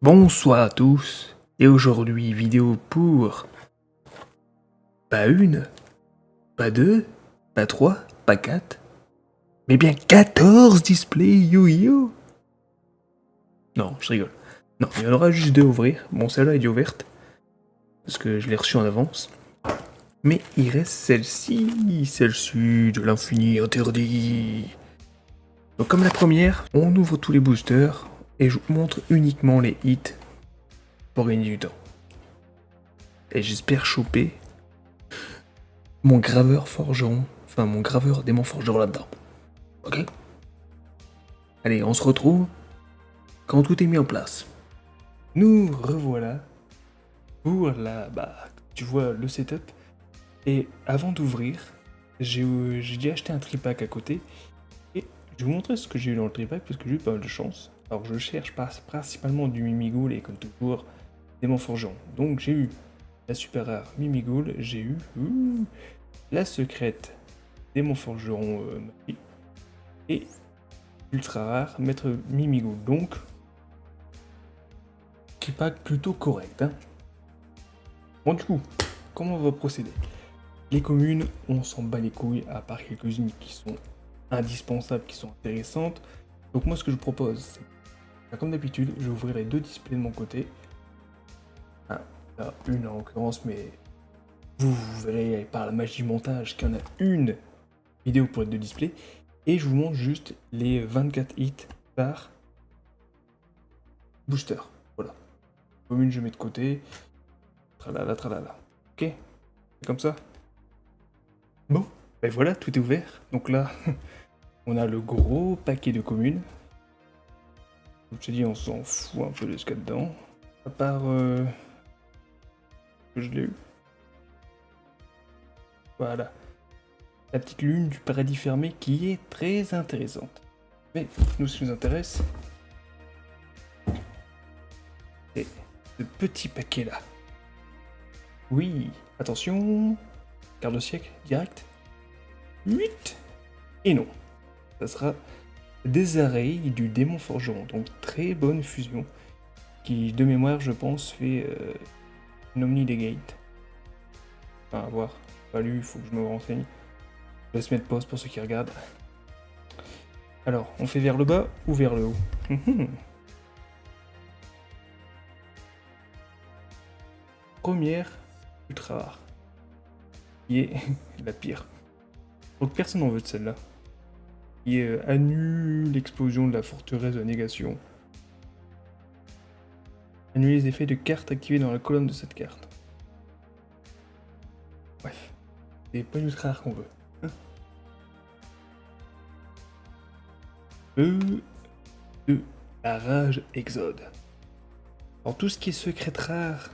Bonsoir à tous, et aujourd'hui vidéo pour pas une, pas deux, pas trois, pas quatre, mais bien 14 displays Yu-Gi-Oh! Non, je rigole. Non, il y en aura juste deux à ouvrir. Bon, celle-là est déjà ouverte, parce que je l'ai reçue en avance. Mais il reste celle-ci de l'infini interdit. Donc comme la première, on ouvre tous les boosters, et je vous montre uniquement les hits pour gagner du temps. Et j'espère choper mon graveur forgeron, enfin mon graveur démon forgeron là-dedans. Ok? Allez, on se retrouve quand tout est mis en place. Nous revoilà pour tu vois le setup. Et avant d'ouvrir, j'ai déjà acheté un tripack à côté. Et je vais vous montrer ce que j'ai eu dans le tripack parce que j'ai eu pas mal de chance. Alors je cherche principalement du Mimighoul et comme toujours, démon forgeron. Donc j'ai eu la super rare Mimighoul, j'ai eu la secrète démon forgeron Marie, et ultra rare maître Mimighoul. Donc pack plutôt correct. Hein. Bon, du coup, comment on va procéder? Les communes, on s'en bat les couilles, à part quelques-unes qui sont indispensables, qui sont intéressantes. Donc moi, ce que je propose, c'est, comme d'habitude, je vais ouvrir les deux displays de mon côté. Ah, là, une en l'occurrence, mais vous verrez par la magie du montage qu'il y en a une vidéo pour les deux displays. Et je vous montre juste les 24 hits par booster. Voilà. Commune, je mets de côté. Tralala, tralala. Ok? C'est comme ça. Bon, ben voilà, tout est ouvert. Donc là, on a le gros paquet de communes. Comme je te dis, on s'en fout un peu de ce qu'il y a dedans. À part que je l'ai eu. Voilà. La petite lune du paradis fermé qui est très intéressante. Mais nous, ce qui nous intéresse, c'est ce petit paquet-là. Oui, attention. Quart de siècle, direct. 8. Et non. Ça sera des arrêts du démon forgeron. Donc très bonne fusion. Qui, de mémoire, je pense, fait une Omni des Gates. Enfin, à voir. Pas lu, il faut que je me renseigne. Je laisse mettre pause pour ceux qui regardent. Alors, on fait vers le bas ou vers le haut? Première, ultra rare. Qui est la pire. Donc personne n'en veut de celle-là. Qui annule l'explosion de la forteresse de négation. Annule les effets de cartes activés dans la colonne de cette carte. Bref. C'est pas l'ultra rare qu'on veut. De la rage Exode. Alors tout ce qui est secret rare,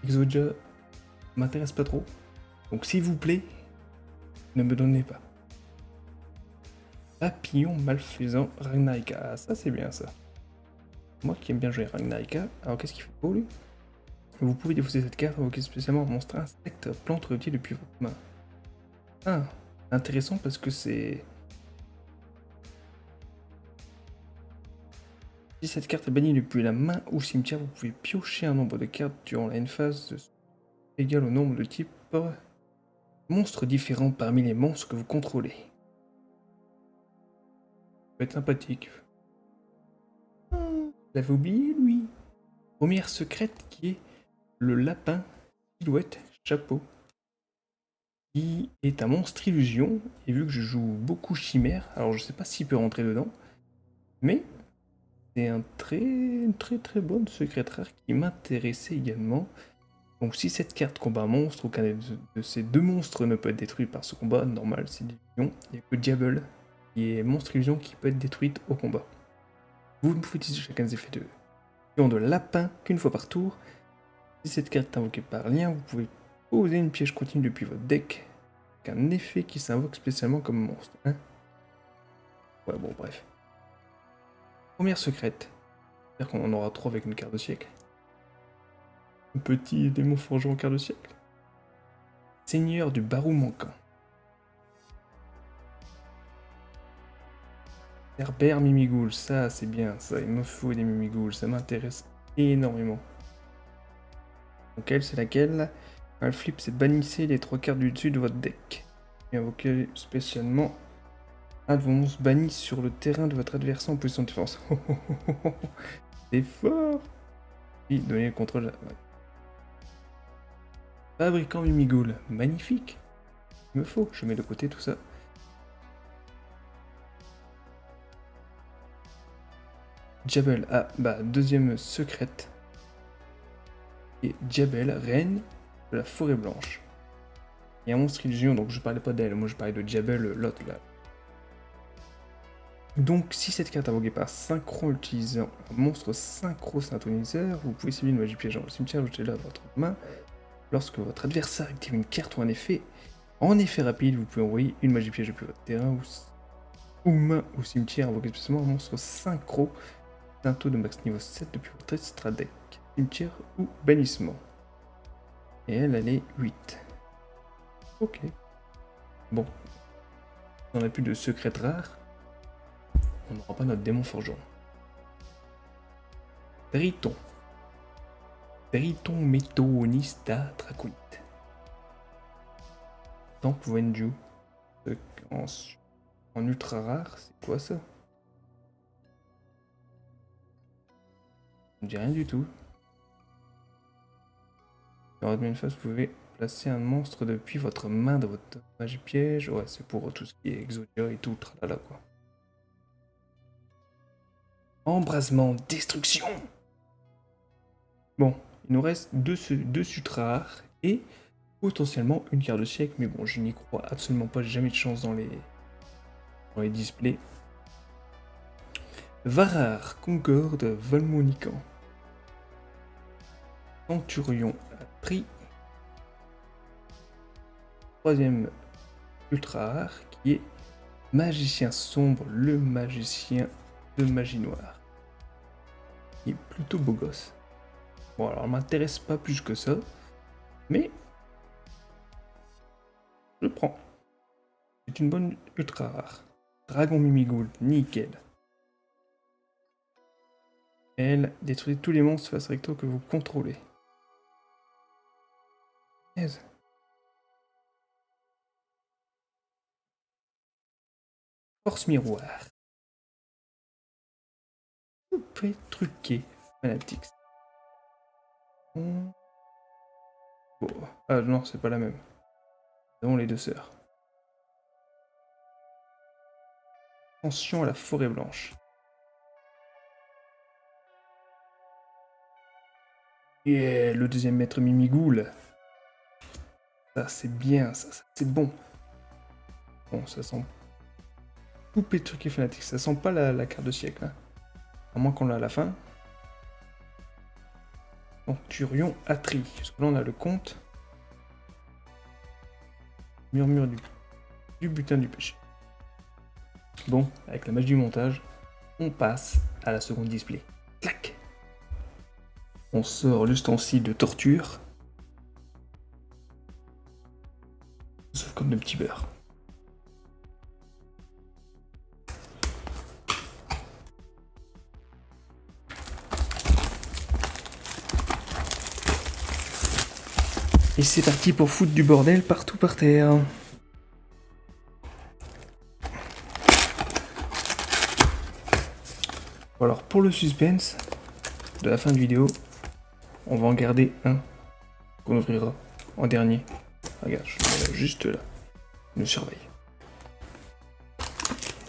Exodia, m'intéresse pas trop. Donc s'il vous plaît, ne me donnez pas. Papillon malfaisant Ragnarika. Ah, ça c'est bien ça. Moi qui aime bien jouer Ragnarika, alors qu'est-ce qu'il fait pour lui? Vous pouvez défausser cette carte, invoquer spécialement un monstre insecte, plante reptile depuis votre main. Ah, intéressant parce que c'est... Si cette carte est bannie depuis la main ou cimetière, vous pouvez piocher un nombre de cartes durant la phase égal au nombre de types monstres différents parmi les monstres que vous contrôlez. Ça peut être sympathique. L'avais oublié, lui. Première secrète qui est le lapin silhouette chapeau, qui est un monstre illusion. Et vu que je joue beaucoup chimère, alors je sais pas s'il peut rentrer dedans, mais c'est un très bonne secrète rare qui m'intéressait également. Donc si cette carte combat un monstre, aucun de ces deux monstres ne peut être détruit par ce combat, normal, c'est l'illusion. Il n'y a que Diable, qui est monstre illusion, qui peut être détruite au combat. Vous ne pouvez utiliser chacun des effets de lapin qu'une fois par tour. Si cette carte est invoquée par lien, vous pouvez poser une piège continue depuis votre deck, avec un effet qui s'invoque spécialement comme monstre. Hein, ouais, bon, bref. Première secrète. C'est-à-dire qu'on en aura 3 avec une carte de siècle. Un petit démon forgeron en quart de siècle. Seigneur du barou manquant. Herbert Mimigoul, ça c'est bien, ça, il me faut des Mimigouls, ça m'intéresse énormément. Donc elle, c'est laquelle? Un flip, c'est bannissez les 3 cartes du dessus de votre deck. Et invoquez spécialement un de vos monstres bannis sur le terrain de votre adversaire en position de défense. C'est fort! Puis, donnez le contrôle. Ouais. Fabricant Mimigoul, magnifique! Il me faut, je mets de côté tout ça. Jabel, ah bah deuxième secrète. Et Jabel, reine de la forêt blanche. Il y a un monstre illusion, donc je parlais pas d'elle, moi je parlais de Jabel, l'autre là. Donc si cette carte est invoquée par synchro utilisant un monstre synchro synthoniseur, vous pouvez cibler une magie piège dans le cimetière, ajoutez-la à votre main. Lorsque votre adversaire active une carte ou un effet, en effet rapide, vous pouvez envoyer une magie piège depuis votre terrain ou main ou cimetière, invoquer spécialement un monstre synchro d'un taux de max niveau 7 depuis votre extra deck, cimetière ou bannissement. Et elle est 8. Ok. Bon. On n'a plus de secrètes rares. On n'aura pas notre démon forgeron. Triton. Triton métonista draconite. Temple Wenju. En ultra rare, c'est quoi ça? On ne dit rien du tout. Dans votre main phase, vous pouvez placer un monstre depuis votre main dans votre magie piège. Ouais, c'est pour tout ce qui est Exodia et tout, tralala quoi. Embrasement, destruction. Bon, il nous reste deux ultra rares et potentiellement une carte de siècle, mais bon, je n'y crois absolument pas, j'ai jamais de chance dans les displays. Varar, Concorde, Volmonican. Centurion a pris. Troisième ultra rare qui est Magicien sombre, le magicien de magie noire. Il est plutôt beau gosse. Bon, alors, elle m'intéresse pas plus que ça, mais je prends. C'est une bonne ultra rare. Dragon Mimigoul, nickel. Elle détruit tous les monstres face recto que vous contrôlez. Yes. Force miroir. Poupée truquée. Fanatics. Bon. Ah non, c'est pas la même. Nous avons les deux sœurs. Attention à la forêt blanche. Yeah, le deuxième maître Mimigoul. Ça c'est bien, ça c'est bon. Bon, ça sent... Poupée truquée fanatique, ça sent pas la carte de siècle. Hein. À moins qu'on l'a à la fin. Centurion Atri. Parce que là on a le compte. Murmure du butin du péché. Bon, avec la magie du montage, on passe à la seconde display. Clac! On sort l'ustensile de torture. Sauf comme de petits beurre. Et c'est parti pour foutre du bordel partout par terre. Bon alors pour le suspense de la fin de vidéo, on va en garder un qu'on ouvrira en dernier. Regarde, je le mets juste là. Il nous surveille.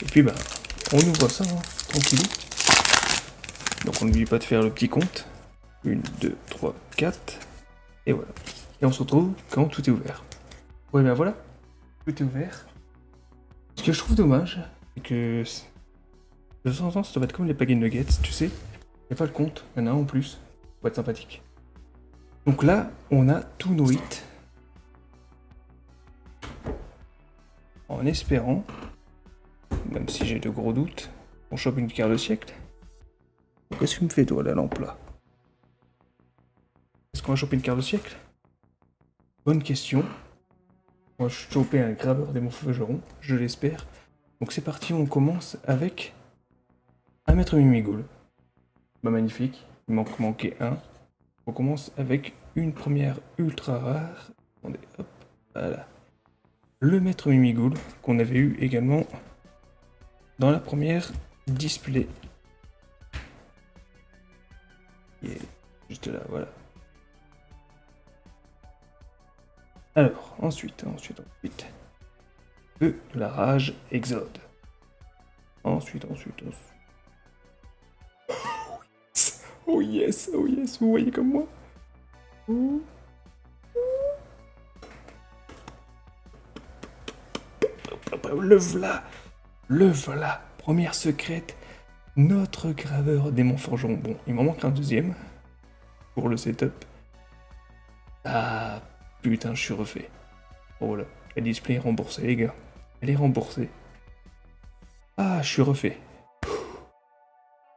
Et puis bah, on ouvre ça, hein, tranquillou. Donc on n'oublie pas de faire le petit compte. 1, 2, 3, 4. Et voilà. Et on se retrouve quand tout est ouvert. Ouais ben voilà, tout est ouvert. Ce que je trouve dommage, c'est que de temps en temps ça doit être comme les paquets de nuggets, tu sais. Il n'y a pas le compte, il y en a un en plus. Pour être sympathique. Donc là, on a tous nos hits. En espérant, même si j'ai de gros doutes, on chope une carte de siècle. Qu'est-ce que tu me fais toi la lampe là? Est-ce qu'on va choper une carte de siècle? Bonne question. On va choper un graveur des forgerons, je l'espère. Donc c'est parti, on commence avec Un maître Mimigoul. Bah magnifique. Il manquait un. On commence avec une première ultra rare. Attendez, hop, voilà. Le maître Mimigoul, qu'on avait eu également dans la première display. Il est juste là, voilà. Alors, ensuite. Feu de la rage, Exode. Ensuite. Oh yes, vous voyez comme moi. Le voilà, première secrète, notre graveur démon forgeron. Bon, il m'en manque un deuxième pour le setup. Ah putain, je suis refait. Oh là, la display est remboursée les gars, elle est remboursée. Ah, je suis refait.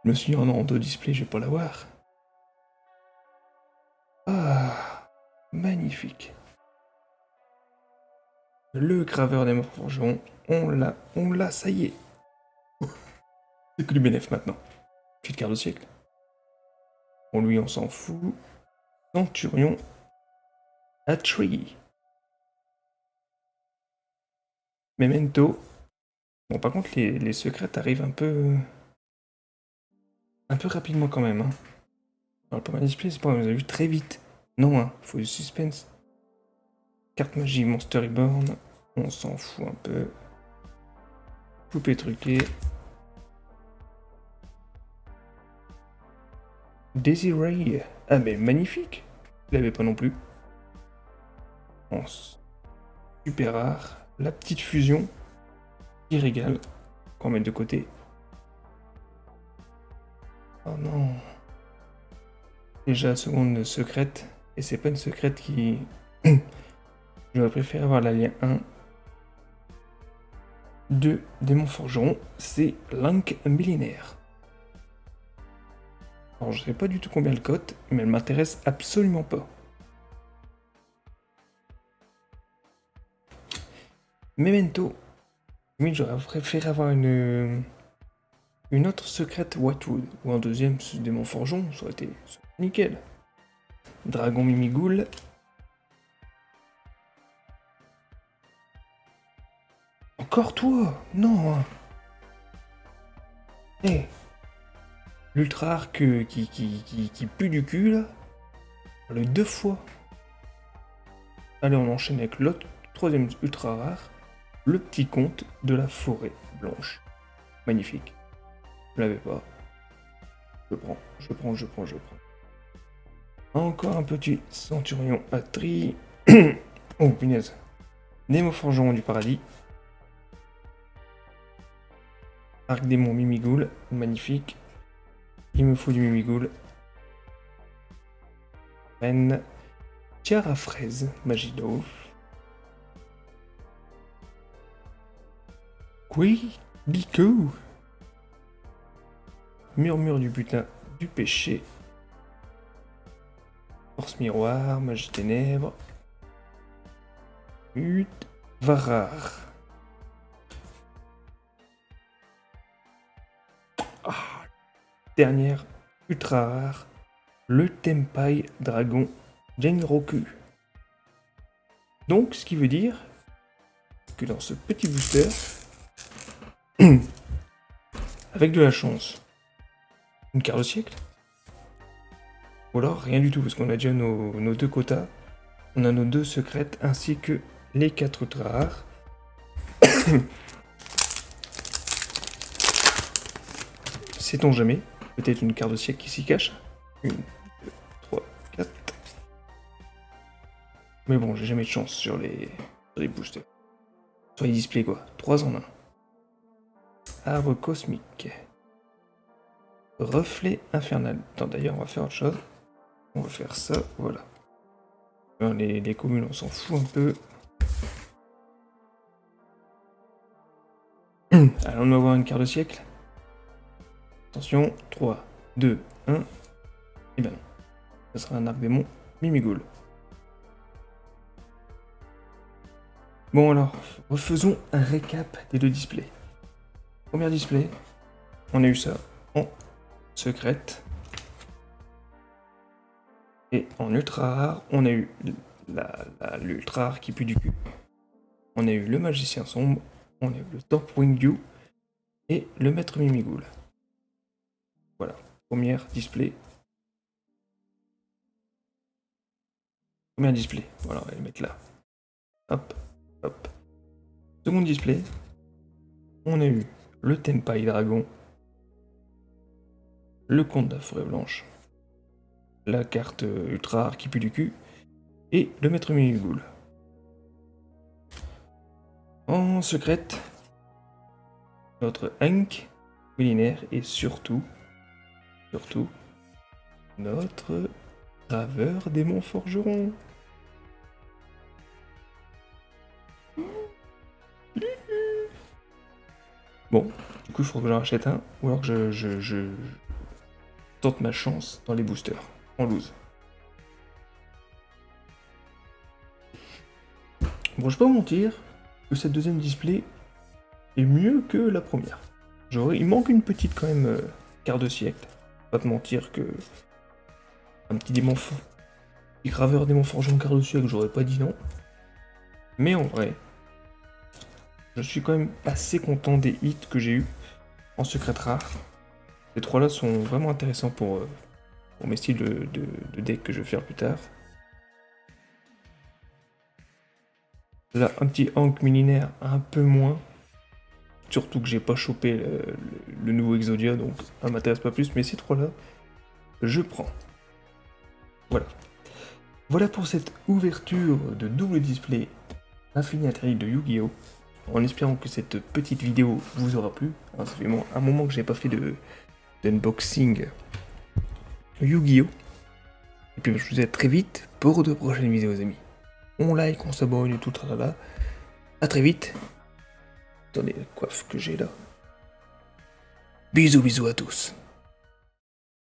Je me suis dit, oh non, 2 displays, je vais pas l'avoir. Ah, magnifique. Le graveur des morts forgerons, on l'a, ça y est. C'est que du bénéf maintenant. Petite carte de siècle. Bon, lui, on s'en fout. Centurion à Tree. Memento. Bon, par contre, les secrets arrivent un peu rapidement quand même. Hein. Dans le premier display, c'est pas, on les a vu très vite. Non, hein, faut du suspense. Carte magie, Monster Reborn. On s'en fout un peu. Poupée truquée. Desiree. Ah, mais magnifique. Je l'avais pas non plus. Bon, super rare. La petite fusion. Qui régale. Qu'on met de côté. Oh non. Déjà, seconde secrète. Et c'est pas une secrète qui... J'aurais préféré avoir l'alien 1 de Démon Forgeron. C'est Link Millénaire. Alors, je sais pas du tout combien elle cote, mais elle m'intéresse absolument pas. Memento. Oui, j'aurais préféré avoir une autre secrète Whitewood. Ou un deuxième Démon Forgeron, ça aurait été nickel. Dragon Mimigoul. Encore toi? Non. Hey. L'ultra arc qui pue du cul là. Le 2 fois. Allez, on enchaîne avec l'autre troisième ultra rare. Le petit conte de la forêt blanche. Magnifique. Je l'avais pas. Je prends. Encore un petit centurion à tri. Oh punaise. Nemo forgeron du paradis. Arc démon Mimigoul. Magnifique. Il me faut du Mimigoul. Reine. Tiara fraise. Magie d'eau. Oui, Bico. Murmure du butin du péché. Force miroir, magie ténèbres. Varar. Ah, dernière ultra rare. Le Tempai Dragon Genroku. Donc, ce qui veut dire que dans ce petit booster, avec de la chance, une carte au siècle, ou alors rien du tout, parce qu'on a déjà nos 2 quotas, on a nos 2 secrètes, ainsi que les 4 ultra rares. Sait-on jamais, peut-être une carte de siècle qui s'y cache. 1, 2, 3, 4. Mais bon, j'ai jamais de chance sur les boosters. Sur les displays quoi, 3 en 1. Arbre cosmique. Reflet infernal. Attends, d'ailleurs, on va faire autre chose. On va faire ça, voilà. Les communes, on s'en fout un peu. Allons nous avoir une carte de siècle. Attention, 3, 2, 1. Et ben non. Ça sera un arc démon Mimigoul. Bon alors, refaisons un récap des 2 displays. Premier display, on a eu ça. en secrète. Et en ultra rare, on a eu l'ultra rare qui pue du cul. On a eu le magicien sombre. On a eu le Top Wingyu. Et le maître Mimigoul. Voilà. Première display. Première display. Voilà, on va le mettre là. Hop, hop. Second display. On a eu le Tenpai Dragon. Le Conte de la Forêt Blanche. La carte ultra rare qui pue du cul. Et le maître Mimigoul. En secrète, notre Hank millénaire et surtout, notre graveur démon forgeron. Bon, du coup, il faut que j'en rachète un, ou alors que je tente ma chance dans les boosters, en loose. Bon, je vais pas vous mentir que cette deuxième display est mieux que la première. Genre, il manque une petite quand même quart de siècle. Pas te mentir que un petit démon petit graveur démon forgeron quart de siècle, j'aurais pas dit non. Mais en vrai, je suis quand même assez content des hits que j'ai eu en secret rare. Ces trois-là sont vraiment intéressants pour mes styles de deck que je vais faire plus tard. Là, un petit Hank millénaire, un peu moins. Surtout que j'ai pas chopé le nouveau Exodia, donc ça m'intéresse pas plus. Mais ces trois-là, je prends. Voilà. Voilà pour cette ouverture de double display Infiniatrie de Yu-Gi-Oh! En espérant que cette petite vidéo vous aura plu. Alors, ça fait un moment que j'ai pas fait d'unboxing Yu-Gi-Oh! Et puis je vous dis à très vite pour de prochaines vidéos, les amis. On like, on s'abonne et tout là. A très vite. Attendez, la coiffe que j'ai là. Bisous à tous.